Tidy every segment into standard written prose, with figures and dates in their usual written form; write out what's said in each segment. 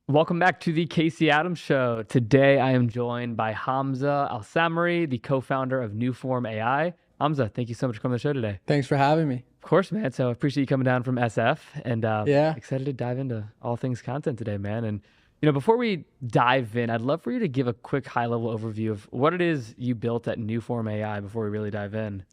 Welcome back to the Casey Adams Show. Today I am joined by Hamza Alsamraee, the co-founder of Newform AI. Hamza, thank you so much for coming on the show today. Thanks for having me. Of course, man. So I appreciate you coming down from SF and Yeah. excited to dive into all things content today, man. And before we dive in, I'd love for you to give a quick high-level overview of what it is you built at Newform AI before we really dive in.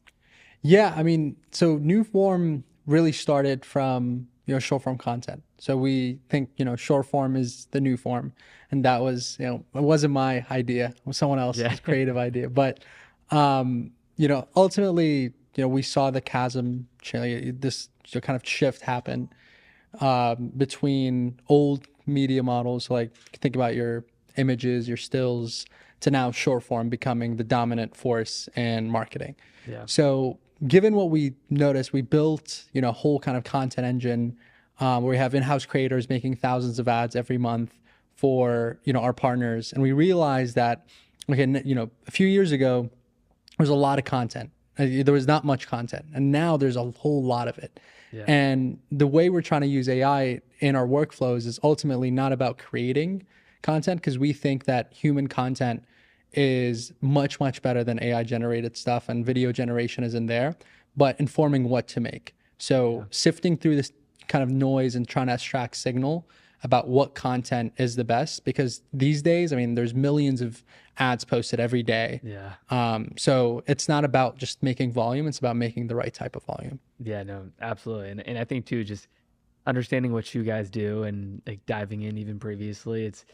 Yeah, so new form really started from, short form content. So we think, short form is the new form. And that was, it wasn't my idea. It was someone else's Yeah. creative idea. But, ultimately, we saw the chasm, this kind of shift happen between old media models, like think about your images, your stills, to now short form becoming the dominant force in marketing. Yeah. So given what we noticed, we built, a whole kind of content engine where we have in-house creators making thousands of ads every month for, our partners. And we realized that, okay, a few years ago, there was a lot of content. There was not much content. And now there's a whole lot of it. Yeah. And the way we're trying to use AI in our workflows is ultimately not about creating content, because we think that human content is much, much better than AI generated stuff, and video generation is in there, but informing what to make. So sifting through this kind of noise and trying to extract signal about what content is the best, because these days, there's millions of ads posted every day. Yeah. So it's not about just making volume, it's about making the right type of volume. Yeah, no, absolutely. And I think too, just understanding what you guys do and like diving in even previously, it's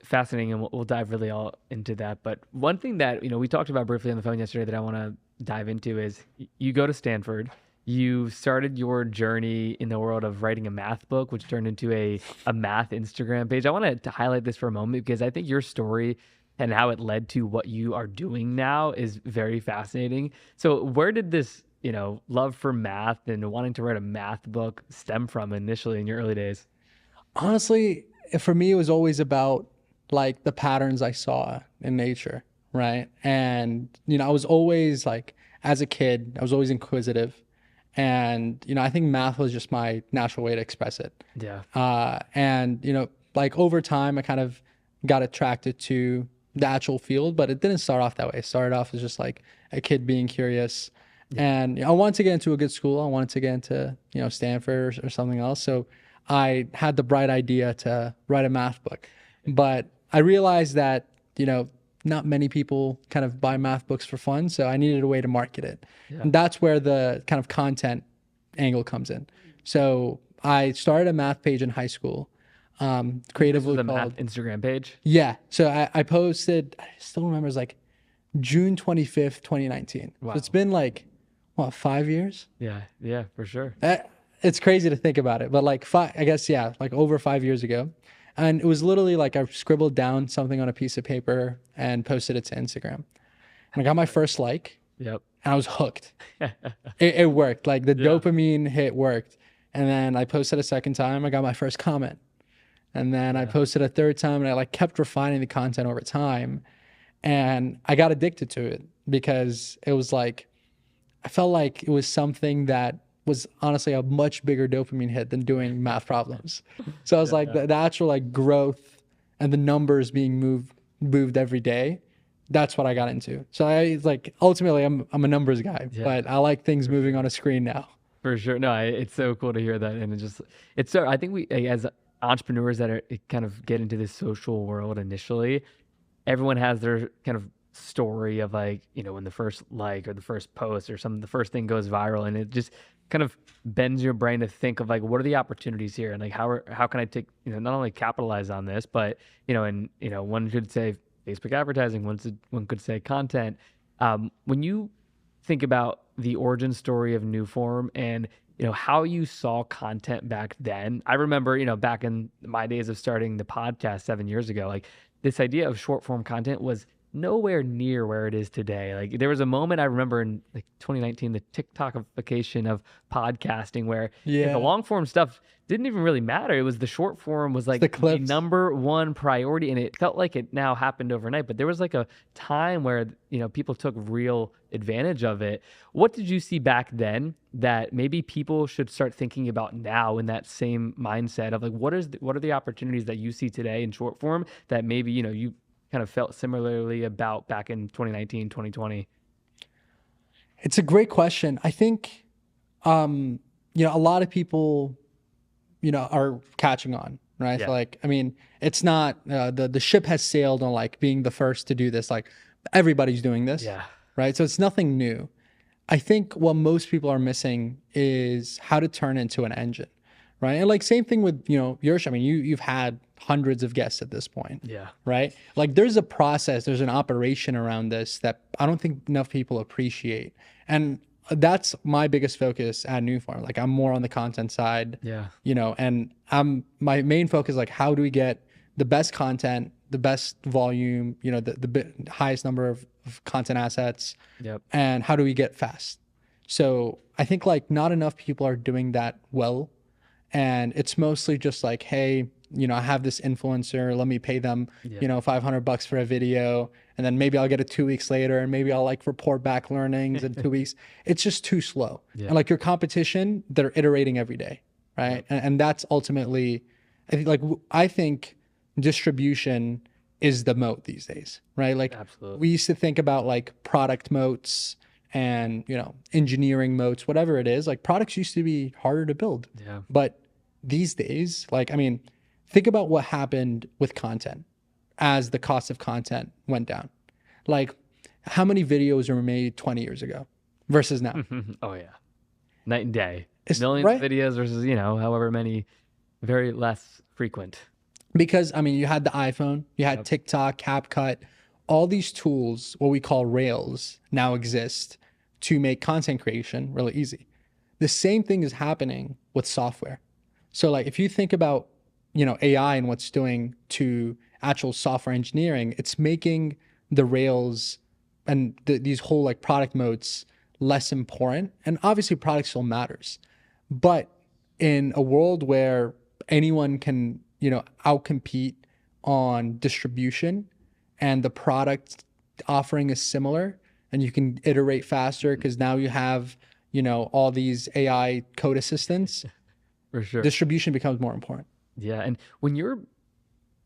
fascinating, and we'll dive really all into that. But one thing that, we talked about briefly on the phone yesterday that I want to dive into is you go to Stanford, you started your journey in the world of writing a math book, which turned into a math Instagram page. I want to highlight this for a moment because I think your story and how it led to what you are doing now is very fascinating. So where did this, love for math and wanting to write a math book stem from initially in your early days? Honestly, for me, it was always about like the patterns I saw in nature, right? And, I was always like, as a kid, I was always inquisitive. And, I think math was just my natural way to express it. Yeah. And, like over time, I kind of got attracted to the actual field, but it didn't start off that way. It started off as just like a kid being curious. And I wanted to get into a good school. I wanted to get into, Stanford or something else. So I had the bright idea to write a math book. But I realized that, not many people kind of buy math books for fun. So I needed a way to market it. Yeah. And that's where the kind of content angle comes in. So I started a math page in high school, creatively The called. math Instagram page. Yeah. So I posted, I still remember, it was like June 25th, 2019. Wow. So it's been like, what, 5 years? Yeah, for sure. It's crazy to think about it, but like I guess, yeah, like over 5 years ago. And it was literally like I scribbled down something on a piece of paper and posted it to Instagram. And I got my first like, Yep. and I was hooked. It worked. Like the dopamine hit worked. And then I posted a second time, I got my first comment. And then I posted a third time, and I like kept refining the content over time. And I got addicted to it because it was like, I felt like it was something that was honestly a much bigger dopamine hit than doing math problems. So I was like, the actual like growth and the numbers being moved every day, that's what I got into. So I like, ultimately I'm a numbers guy, but I like things moving on a screen now. For sure. No, it's so cool to hear that. And it's so, I think we, as entrepreneurs that are kind of get into this social world initially, everyone has their kind of story of like, when the first like or the first post or something, the first thing goes viral, and it just kind of bends your brain to think of like, what are the opportunities here? And like, how can I take, not only capitalize on this, but, one could say Facebook advertising, one could say content. When you think about the origin story of Newform and how you saw content back then, I remember back in my days of starting the podcast 7 years ago, like this idea of short form content was nowhere near where it is today. Like there was a moment I remember in like 2019, the TikTokification of podcasting, where the Yeah. long form stuff didn't even really matter. It was the short form was It's like the the clips. number one priority, and it felt like it now happened overnight. But there was like a time where people took real advantage of it. What did you see back then that maybe people should start thinking about now in that same mindset of like what are the opportunities that you see today in short form that maybe you kind of felt similarly about back in 2019, 2020? It's a great question. I think, a lot of people, are catching on, right? So Yeah. like, I mean, it's not the ship has sailed on like being the first to do this. Like everybody's doing this, Yeah. right? So it's nothing new. I think what most people are missing is how to turn into an engine, right? And like same thing with your show. I mean, you've had hundreds of guests at this point, Yeah. right? Like there's a process, there's an operation around this that I don't think enough people appreciate, and that's my biggest focus at New Farm. Like I'm more on the content side, Yeah. and my main focus like how do we get the best content, the best volume, the highest number of content assets, Yep. and how do we get fast. So I think like not enough people are doing that well, and it's mostly just like, hey, I have this influencer, let me pay them Yeah. $500 for a video, and then maybe I'll get it 2 weeks later, and maybe I'll like report back learnings in 2 weeks. It's just too slow. Yeah. And like your competition, they're iterating every day, right? Yep. And that's ultimately, I think distribution is the moat these days, right? Like Absolutely. we used to think about like product moats and engineering moats, whatever it is. Like products used to be harder to build, Yeah. but these days, like, I mean, think about what happened with content as the cost of content went down. Like, how many videos were made 20 years ago versus now? Oh yeah. Night and day. It's Millions of right. videos versus, however many, very less frequent. Because, I mean, you had the iPhone, you had Yep. TikTok, CapCut, all these tools, what we call Rails, now exist to make content creation really easy. The same thing is happening with software. So, like, if you think about, AI and what's doing to actual software engineering, it's making the Rails and these whole like product modes less important. And obviously, product still matters. But in a world where anyone can, outcompete on distribution and the product offering is similar and you can iterate faster because now you have, all these AI code assistants, For sure. distribution becomes more important. Yeah.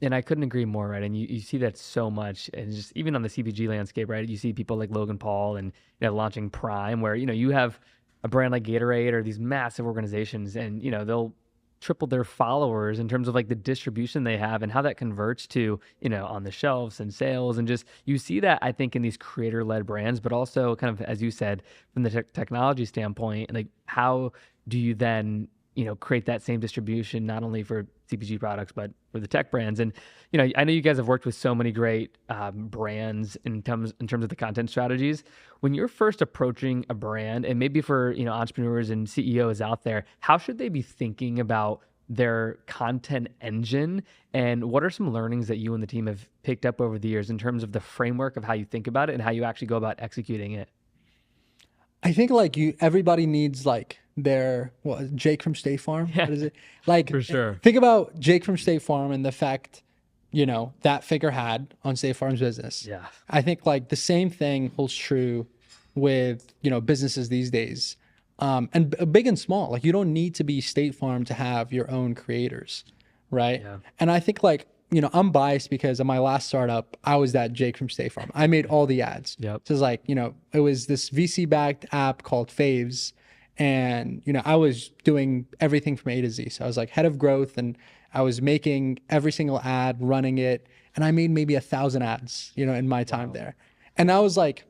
And I couldn't agree more, right? And you see that so much, and just even on the CPG landscape, right? You see people like Logan Paul and launching Prime, where you have a brand like Gatorade or these massive organizations, and they'll triple their followers in terms of like the distribution they have and how that converts to on the shelves and sales, and just you see that I think in these creator-led brands, but also kind of as you said from the technology standpoint, like how do you then create that same distribution not only for CPG products but for the tech brands. And I know you guys have worked with so many great brands in terms of the content strategies. When you're first approaching a brand, and maybe for entrepreneurs and CEOs out there, how should they be thinking about their content engine, and what are some learnings that you and the team have picked up over the years in terms of the framework of how you think about it and how you actually go about executing it? I think like everybody needs like their Jake from State Farm. Yeah, What is it? Like for sure. think about Jake from State Farm and the fact, that figure had on State Farm's business. Yeah. I think like the same thing holds true with, businesses these days. And big and small. Like you don't need to be State Farm to have your own creators, right? Yeah. And I think like, I'm biased because in my last startup, I was that Jake from State Farm. I made all the ads. Yep. So it's like, it was this VC-backed app called Faves. And, I was doing everything from A to Z. So I was like head of growth, and I was making every single ad, running it. And I made maybe 1,000 ads, in my time there. And I was like,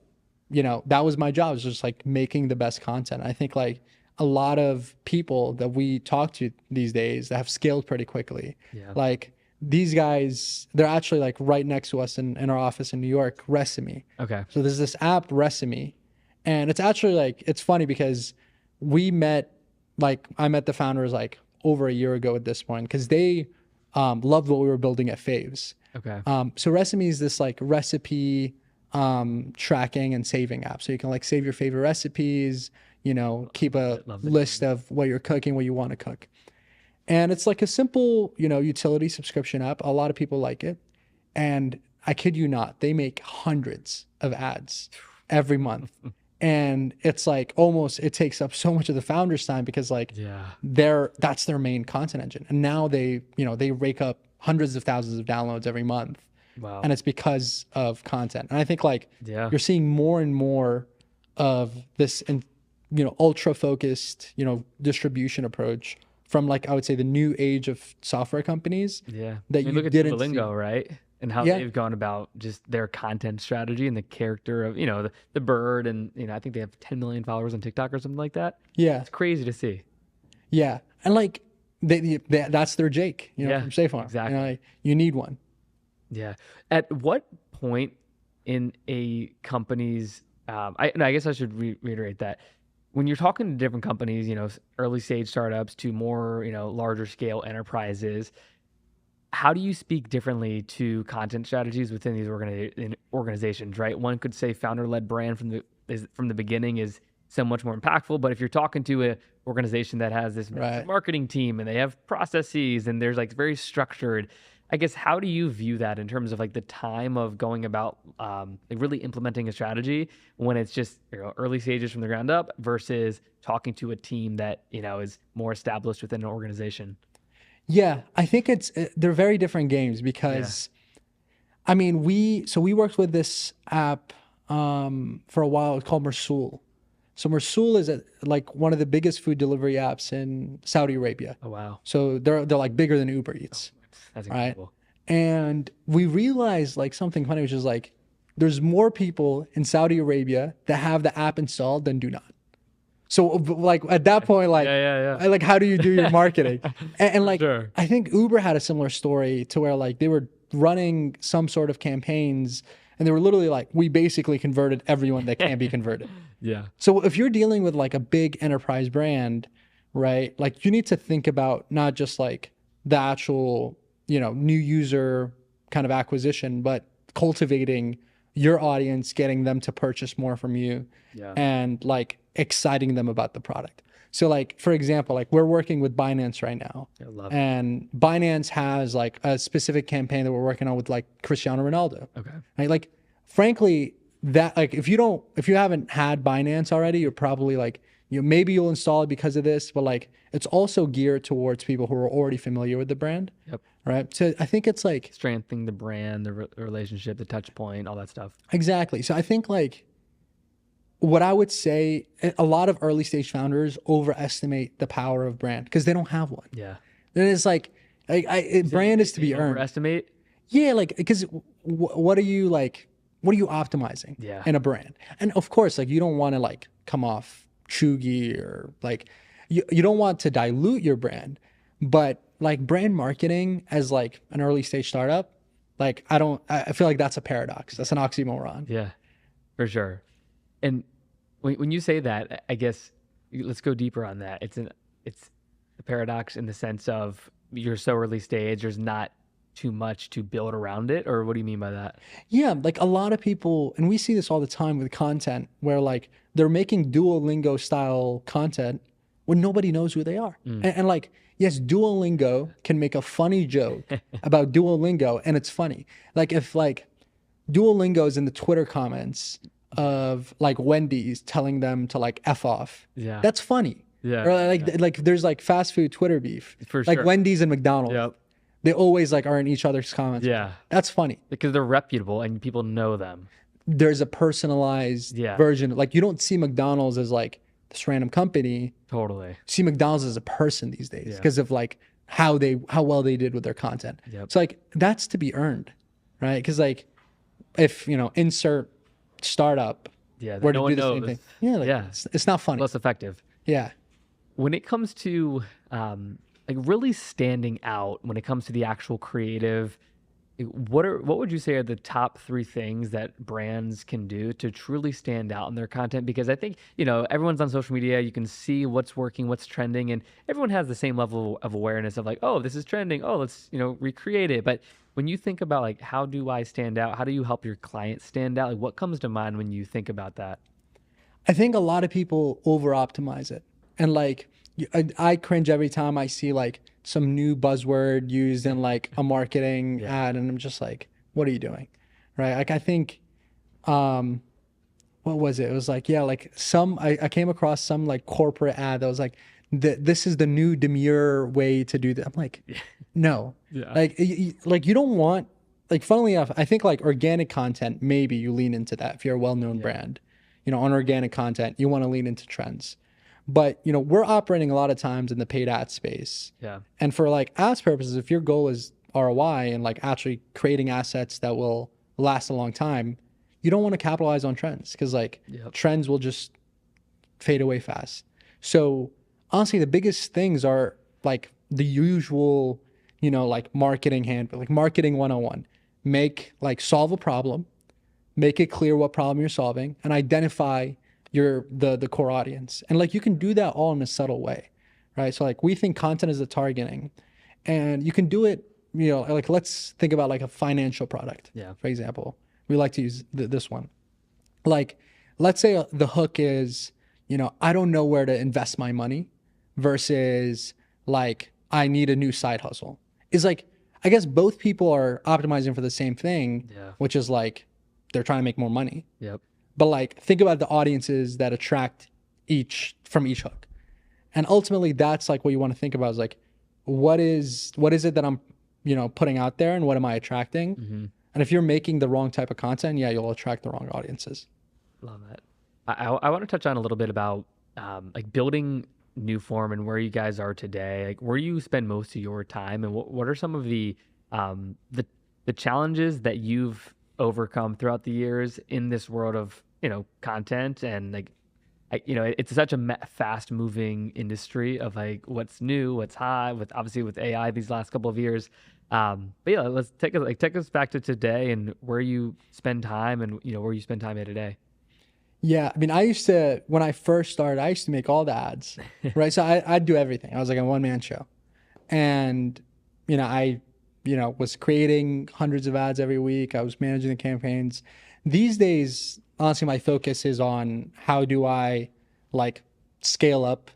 that was my job, was just like making the best content. I think like a lot of people that we talk to these days that have scaled pretty quickly, Yeah. like these guys, they're actually like right next to us in our office in New York, Resimi. Okay. So there's this app, Resimi, and it's actually like, it's funny because I met the founders like over a year ago at this point because they loved what we were building at Faves. Okay. So Resimi is this like recipe tracking and saving app. So you can like save your favorite recipes, you know, keep a Love the list of what you're cooking, what you want to cook. And it's like a simple, you know, utility subscription app. A lot of people like it. And I kid you not, they make hundreds of ads every month. And it's like almost, it takes up so much of the founder's time because like that's their main content engine. And now they, you know, they rake up hundreds of thousands of downloads every month. Wow. And it's because of content. And I think like you're seeing more and more of this, you know, ultra focused, you know, distribution approach from like, I would say the new age of software companies. Yeah. That you you look at didn't Duolingo, see. right? And how they've gone about just their content strategy and the character of, you know, the bird, and, you know, I think they have 10 million followers on TikTok or something like that. Yeah. It's crazy to see. Yeah. And like that's their Jake, you know, from State Farm. Exactly. You know, like, you need one. Yeah. At what point in a company's, I guess I should reiterate that when you're talking to different companies, you know, early stage startups to more, you know, larger scale enterprises, how do you speak differently to content strategies within these organizations, right? One could say founder-led brand from the beginning is so much more impactful, but if you're talking to an organization that has this marketing team and they have processes and there's like very structured, I guess, how do you view that in terms of like the time of going about like really implementing a strategy when it's just, you know, early stages from the ground up versus talking to a team that, you know, is more established within an organization? Yeah, I think they're very different games because, I mean, we worked with this app for a while. It's called Mersul. So Mersul is like one of the biggest food delivery apps in Saudi Arabia. Oh wow! So they're like bigger than Uber Eats. That's incredible. Right? And we realized like something funny, which is like there's more people in Saudi Arabia that have the app installed than do not. So like at that point, like, like how do you do your marketing? And like, I think Uber had a similar story to where like they were running some sort of campaigns and they were literally like, we basically converted everyone that can be converted. So if you're dealing with like a big enterprise brand, right? Like you need to think about not just like the actual, you know, new user kind of acquisition, but cultivating your audience, getting them to purchase more from you and like exciting them about the product. So like, for example, like we're working with Binance right now. I love and Binance has like a specific campaign that we're working on with like Cristiano Ronaldo. Okay. Right? Like, frankly, that like, if you haven't had Binance already, you're probably like, you know, maybe you'll install it because of this, but like, it's also geared towards people who are already familiar with the brand. Right. So I think it's like strengthening the brand, the relationship, the touch point, all that stuff. Exactly. So I think like what I would say, a lot of early stage founders overestimate the power of brand because they don't have one. Yeah. Then it's like, brand is to be earned. Overestimate? Yeah. Like, because what are you optimizing in a brand? And of course, like you don't want to like come off chuggy or like, you don't want to dilute your brand, but like brand marketing as like an early stage startup, like I feel like that's a paradox. That's an oxymoron. Yeah, for sure. And when you say that, I guess let's go deeper on that. It's a paradox in the sense of you're so early stage, there's not too much to build around it, or what do you mean by that? Yeah, like a lot of people, and we see this all the time with content where like they're making Duolingo style content when nobody knows who they are. And like, yes, Duolingo can make a funny joke about Duolingo and it's funny. Like if like Duolingo is in the Twitter comments of like Wendy's telling them to like F off. That's funny. Or like there's like fast food Twitter beef. For like sure. Wendy's and McDonald's. They always like are in each other's comments. That's funny. Because they're reputable and people know them. There's a personalized version. Like you don't see McDonald's as like this random company. Totally. See McDonald's as a person these days because of like how well they did with their content. So like that's to be earned, right? Because like if you know insert startup, where to do the same thing. It's not funny. Less effective. When it comes to like really standing out, when it comes to the actual creative, What would you say are the top three things that brands can do to truly stand out in their content? Because I think, everyone's on social media, you can see what's working, what's trending, and everyone has the same level of awareness of like, oh, this is trending. Oh, let's, recreate it. But when you think about like, how do I stand out? How do you help your clients stand out? Like, what comes to mind when you think about that? I think a lot of people over optimize it. And like, I cringe every time I see like some new buzzword used in like a marketing Yeah. ad. And I'm just like, what are you doing? Right. Like, I think, um, what was it? It was like, yeah, like I came across some like corporate ad that was like, this is the new demure way to do that. I'm like, no, Yeah. like, like you don't want, like, funnily enough, I think like organic content, maybe you lean into that if you're a well-known Yeah. brand, on organic content, you want to lean into trends. But, we're operating a lot of times in the paid ad space. Yeah. And for like ads purposes, if your goal is ROI and like actually creating assets that will last a long time, you don't want to capitalize on trends because like Yep. trends will just fade away fast. So honestly, the biggest things are like the usual, like marketing like marketing 101. Solve a problem, make it clear what problem you're solving, and identify the core audience. And like you can do that all in a subtle way, right? So like we think content is the targeting, and you can do it, like let's think about like a financial product, Yeah. for example. We like to use this one. Like, let's say the hook is, I don't know where to invest my money versus like, I need a new side hustle. Is like, I guess both people are optimizing for the same thing, Yeah. which is like, they're trying to make more money. Yep. But like, think about the audiences that attract from each hook. And ultimately, that's like what you want to think about is like, what is it that I'm, putting out there and what am I attracting? Mm-hmm. And if you're making the wrong type of content, yeah, you'll attract the wrong audiences. Love that. I want to touch on a little bit about like building new form and where you guys are today. Like where you spend most of your time, and what are some of um, the the challenges that you've overcome throughout the years in this world of content and like it's such a fast moving industry of like what's new, what's hot with obviously with AI these last couple of years. But yeah, let's take us back to today and where you spend time and where you spend time day to day. Yeah, I mean, when I first started, I used to make all the ads, right? So I'd do everything. I was like a one-man show. And, I, was creating hundreds of ads every week. I was managing the campaigns. These days, honestly, my focus is on how do I like scale up,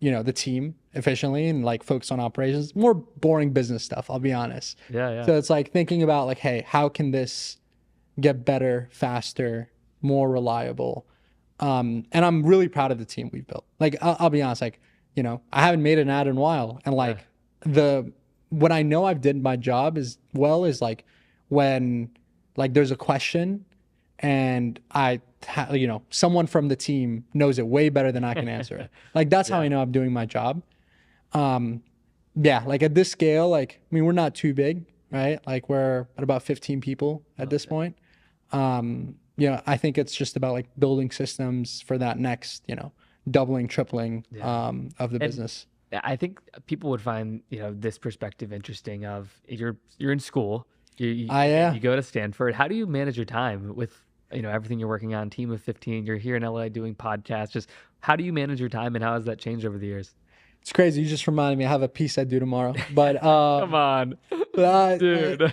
the team efficiently and like focus on operations, more boring business stuff, I'll be honest. Yeah, yeah. So it's like thinking about like, hey, how can this get better, faster, more reliable? And I'm really proud of the team we've built. Like, I'll be honest, like, I haven't made an ad in a while. And like when I know I've did my job as well is like when like there's a question and someone from the team knows it way better than I can answer it. Like, that's how I know I'm doing my job. Yeah, like at this scale, like, I mean, we're not too big, right? Like we're at about 15 people at this point. I think it's just about like building systems for that next, doubling, tripling of the business. I think people would find this perspective interesting. Of you're in school, you go to Stanford. How do you manage your time with everything you're working on? Team of 15. You're here in LA doing podcasts. Just how do you manage your time, and how has that changed over the years? It's crazy. You just reminded me. I have a piece I do tomorrow. But Come on, dude.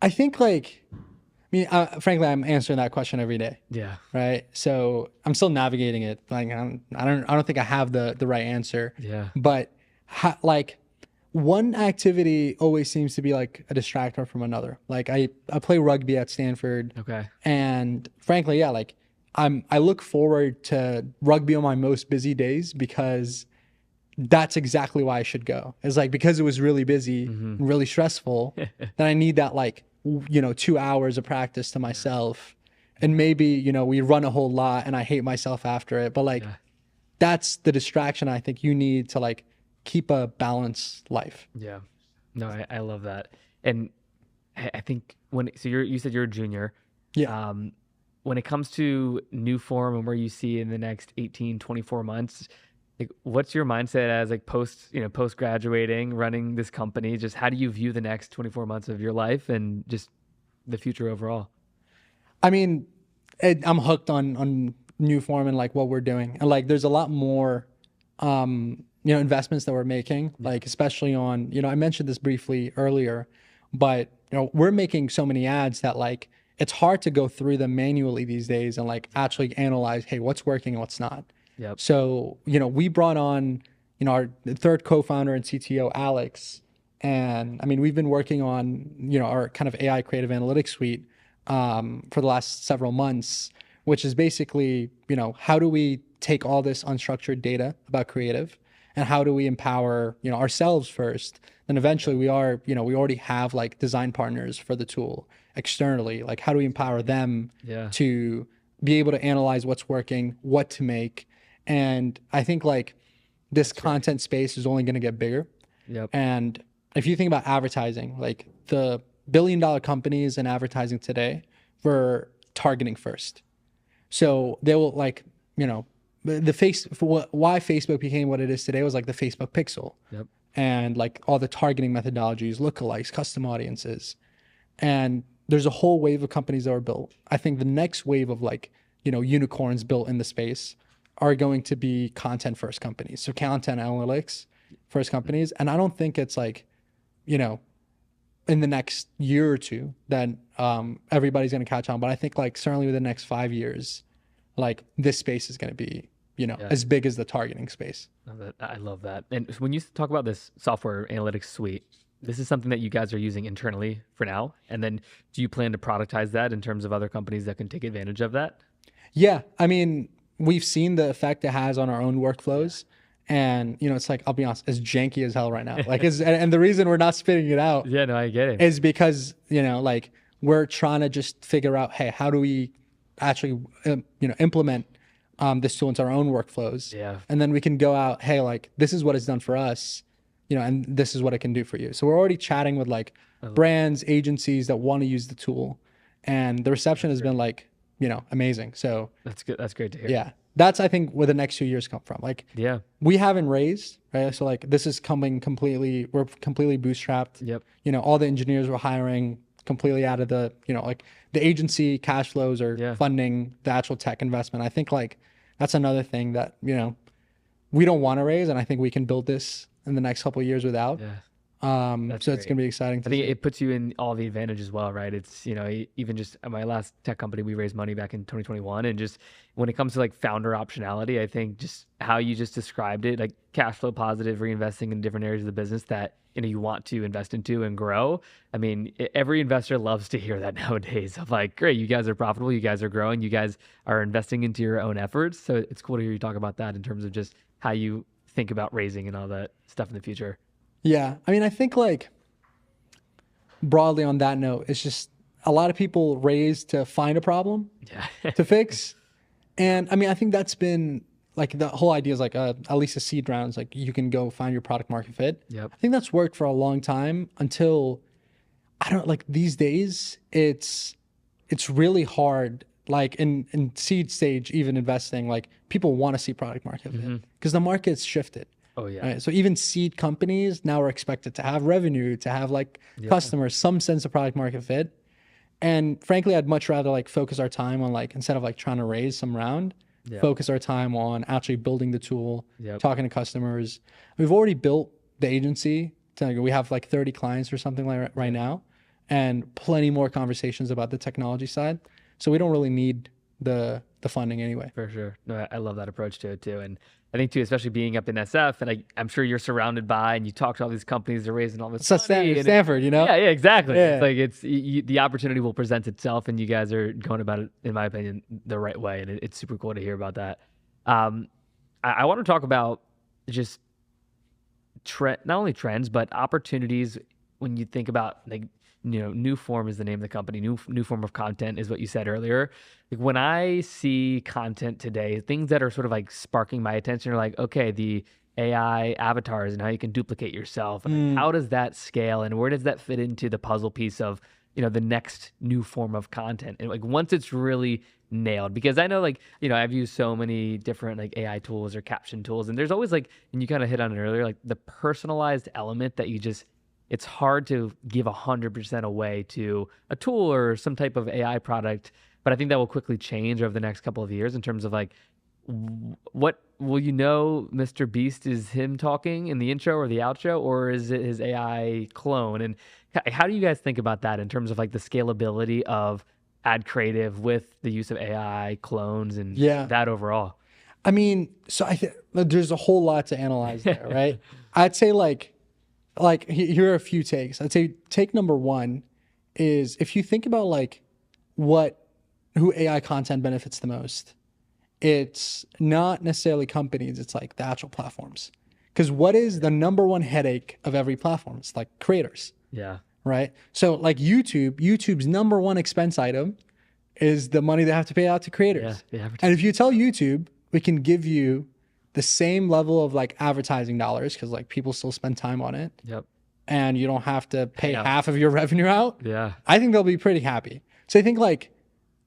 I think like. I mean, frankly, I'm answering that question every day. Yeah. Right. So I'm still navigating it. Like I don't think I have the right answer. Yeah. But like one activity always seems to be like a distractor from another. Like I play rugby at Stanford. Okay. And frankly, yeah, like I look forward to rugby on my most busy days because that's exactly why I should go. It's like because it was really busy and really stressful, then I need that like 2 hours of practice to myself. And maybe, we run a whole lot and I hate myself after it. But like that's the distraction I think you need to like keep a balanced life. Yeah. No, I love that. And I think you said you're a junior. Yeah. When it comes to new form and where you see in the next 18, 24 months, Like, what's your mindset as like post graduating, running this company? Just how do you view the next 24 months of your life and just the future overall? I mean, I'm hooked on new form and like what we're doing, and like there's a lot more, investments that we're making, Yeah. like especially on, I mentioned this briefly earlier, but we're making so many ads that like it's hard to go through them manually these days and like actually analyze, hey, what's working and what's not. Yep. So, we brought on, our third co-founder and CTO, Alex. And I mean, we've been working on, our kind of AI creative analytics suite for the last several months, which is basically, how do we take all this unstructured data about creative and how do we empower, ourselves first? Then eventually we already have like design partners for the tool externally. Like, how do we empower them Yeah. to be able to analyze what's working, what to make? And I think like this content space is only going to get bigger. Yep. And if you think about advertising, like the billion-dollar companies in advertising today were targeting first. So they will like, the face for why Facebook became what it is today was like the Facebook pixel Yep. and like all the targeting methodologies, lookalikes, custom audiences. And there's a whole wave of companies that are built. I think the next wave of like, unicorns built in the space are going to be content first companies. So content analytics first companies. And I don't think it's like, in the next year or two that everybody's going to catch on. But I think like certainly within the next 5 years, like this space is going to be, as big as the targeting space. I love that. And when you talk about this software analytics suite, this is something that you guys are using internally for now. And then do you plan to productize that in terms of other companies that can take advantage of that? Yeah. I mean, we've seen the effect it has on our own workflows. And, it's like, I'll be honest, it's janky as hell right now. Like, and the reason we're not spitting it out Yeah, no, I get it. is because, like we're trying to just figure out, hey, how do we actually, implement this tool into our own workflows? Yeah. And then we can go out, hey, like this is what it's done for us, and this is what it can do for you. So we're already chatting with like brands, agencies that want to use the tool. And the reception has been like, amazing. So That's good. That's great to hear. yeah, that's, I think, where the next 2 years come from. Like, Yeah. we haven't raised, right? So like this is coming completely, we're completely bootstrapped. Yep. All the engineers we're hiring completely out of the, like the agency cash flows are funding the actual tech investment. I think like that's another thing that, we don't want to raise. And I think we can build this in the next couple of years without. Yeah. So it's going to be exciting to I think see. it puts you in all the advantage as well, right? It's, even just at my last tech company, we raised money back in 2021. And just when it comes to like founder optionality, I think just how you just described it, like cash flow positive, reinvesting in different areas of the business that, you want to invest into and grow. I mean, every investor loves to hear that nowadays of like, great, you guys are profitable, you guys are growing, you guys are investing into your own efforts. So it's cool to hear you talk about that in terms of just how you think about raising and all that stuff in the future. Yeah. I mean, I think like broadly on that note, it's just a lot of people raise to find a problem to fix. And I mean, I think that's been like the whole idea is like at least a seed rounds, like you can go find your product market fit. Yep. I think that's worked for a long time until I don't like these days. It's really hard. Like in seed stage, even investing, like people want to see product market fit because the market's shifted. Oh yeah. Right? So even seed companies now are expected to have revenue, to have like customers, some sense of product market fit. And frankly, I'd much rather like focus our time on like, instead of like trying to raise some round, focus our time on actually building the tool, talking to customers. We've already built the agency. We have like 30 clients or something like right now, and plenty more conversations about the technology side. So we don't really need the funding anyway. For sure. No, I love that approach to it too. And I think too, especially being up in SF, and I'm sure you're surrounded by, and you talk to all these companies that are raising all this money. Stanford, Yeah, exactly. Yeah. It's like the opportunity will present itself, and you guys are going about it, in my opinion, the right way. And it's super cool to hear about that. I want to talk about just not only trends, but opportunities when you think about like, new form is the name of the company. New form of content is what you said earlier. Like when I see content today, things that are sort of like sparking my attention are like, okay, the AI avatars and how you can duplicate yourself. And how does that scale, and where does that fit into the puzzle piece of the next new form of content. And like once it's really nailed, because I know like, I've used so many different like AI tools or caption tools, and there's always like, and you kind of hit on it earlier, like the personalized element that it's hard to give 100% away to a tool or some type of AI product. But I think that will quickly change over the next couple of years in terms of like, what will Mr. Beast is him talking in the intro or the outro, or is it his AI clone? And how do you guys think about that in terms of like the scalability of ad creative with the use of AI clones and Yeah. that overall? I mean, so I think there's a whole lot to analyze there, right? I'd say like here are a few takes. I'd say take number one is if you think about like who AI content benefits the most, it's not necessarily companies, it's like the actual platforms. Because what is the number one headache of every platform? It's like creators. Yeah. Right. So like YouTube's number one expense item is the money they have to pay out to creators. Yeah. And if you tell YouTube, we can give you the same level of like advertising dollars, because like people still spend time on it. Yep. And you don't have to pay half of your revenue out. Yeah. I think they'll be pretty happy. So I think like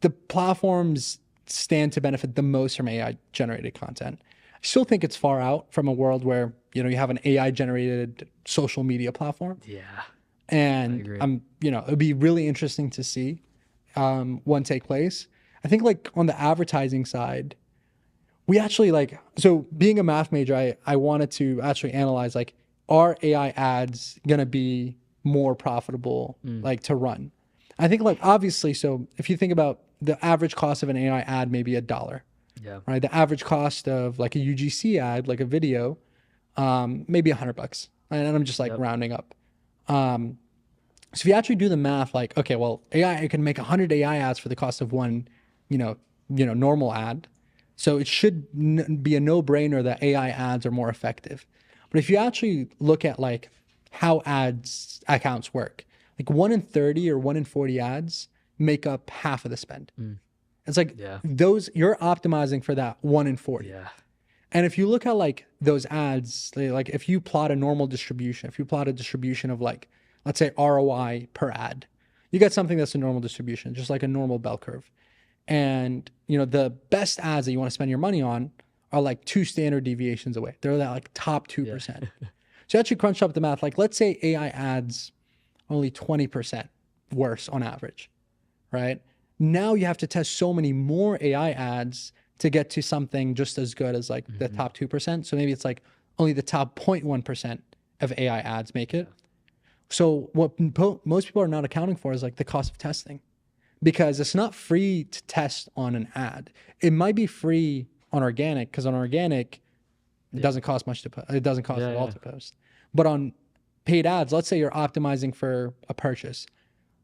the platforms stand to benefit the most from AI generated content. I still think it's far out from a world where, you have an AI generated social media platform. Yeah. And it'd be really interesting to see one take place. I think like on the advertising side, we actually so being a math major, I wanted to actually analyze like, are AI ads going to be more profitable like to run? I think like obviously, so if you think about the average cost of an AI ad, maybe $1, Yeah. right? The average cost of like a UGC ad, like a video, maybe $100. And I'm just like rounding up. So if you actually do the math, like, okay, well, AI can make 100 AI ads for the cost of one, normal ad. So it should be a no-brainer that AI ads are more effective. But if you actually look at like how ads accounts work, like 1 in 30 or 1 in 40 ads make up half of the spend. It's like those, you're optimizing for that 1 in 40. Yeah. And if you look at like those ads, like if you plot a normal distribution, if you plot a distribution of like, let's say ROI per ad, you get something that's a normal distribution, just like a normal bell curve. And the best ads that you want to spend your money on are like 2 standard deviations away. They're that like top 2%. So you actually crunch up the math. Like let's say AI ads only 20% worse on average, right? Now you have to test so many more AI ads to get to something just as good as like the top 2%. So maybe it's like only the top 0.1% of AI ads make it. So what most people are not accounting for is like the cost of testing, because it's not free to test on an ad. It might be free on organic, because on organic, it doesn't cost much to it doesn't cost at all to post. But on paid ads, let's say you're optimizing for a purchase.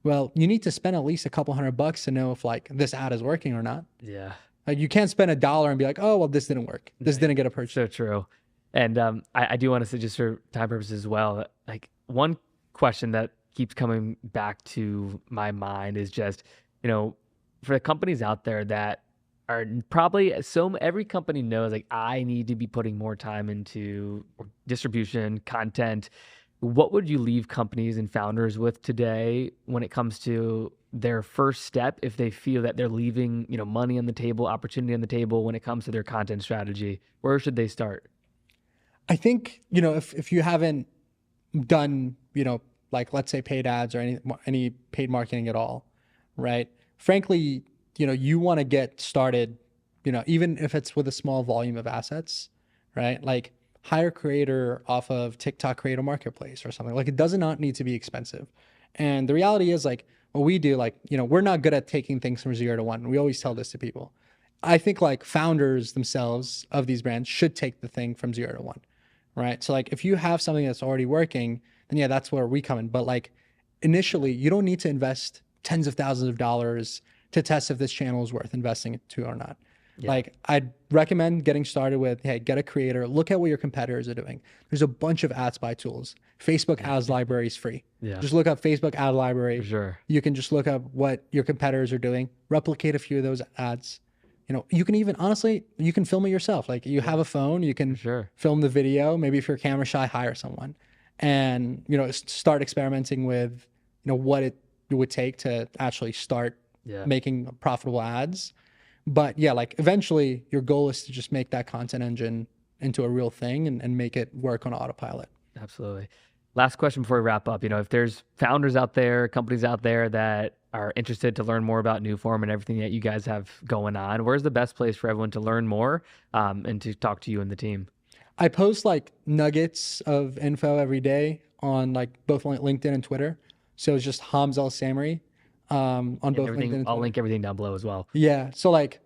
Well, you need to spend at least a couple $100 to know if like this ad is working or not. Yeah. Like you can't spend $1 and be like, oh, well, this didn't work. This didn't get a purchase. So true. And I do want to say, just for time purposes as well, like one question that keeps coming back to my mind is just, for the companies out there that are probably every company knows like I need to be putting more time into distribution, content. What would you leave companies and founders with today when it comes to their first step if they feel that they're leaving, money on the table, opportunity on the table when it comes to their content strategy? Where should they start? I think, if you haven't done, like let's say paid ads or any paid marketing at all, right? Frankly, you want to get started, even if it's with a small volume of assets, right? Like hire a creator off of TikTok Creator Marketplace or something. Like it does not need to be expensive. And the reality is like what we do, like, we're not good at taking things from 0 to 1. We always tell this to people. I think like founders themselves of these brands should take the thing from 0 to 1, right? So like if you have something that's already working, then yeah, that's where we come in. But like initially, you don't need to invest tens of thousands of dollars to test if this channel is worth investing into or not. Yeah. Like I'd recommend getting started with, hey, get a creator, look at what your competitors are doing. There's a bunch of ad spy tools. Facebook ads library is free. Yeah. Just look up Facebook ad library. For sure. You can just look up what your competitors are doing, replicate a few of those ads. You can even, honestly, you can film it yourself. Like you have a phone, you can film the video. Maybe if you're camera shy, hire someone and, start experimenting with, what it it would take to actually start Yeah. making profitable ads. But yeah, like eventually your goal is to just make that content engine into a real thing and make it work on autopilot. Absolutely. Last question before we wrap up. If there's founders out there, companies out there that are interested to learn more about Newform and everything that you guys have going on, where's the best place for everyone to learn more and to talk to you and the team? I post like nuggets of info every day on like both LinkedIn and Twitter. So it's just Hamza Alsamraee on And both LinkedIn everything, and I'll Twitter. link everything down below as well. Yeah. So like,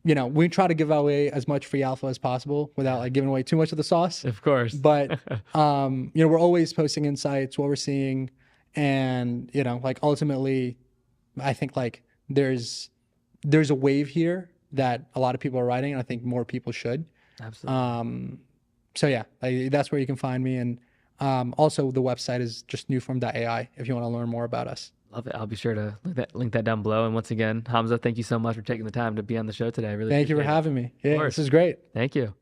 we try to give away as much free alpha as possible without like giving away too much of the sauce. Of course. But we're always posting insights, what we're seeing, and like ultimately, I think like there's a wave here that a lot of people are riding, and I think more people should. Absolutely. So yeah, that's where you can find me, and also the website is just newform.ai if you want to learn more about us. Love it. I'll be sure to link that down below. And once again, Hamza, thank you so much for taking the time to be on the show today. I really Thank you for appreciate it. having me. Yeah, course. this is great. Thank you.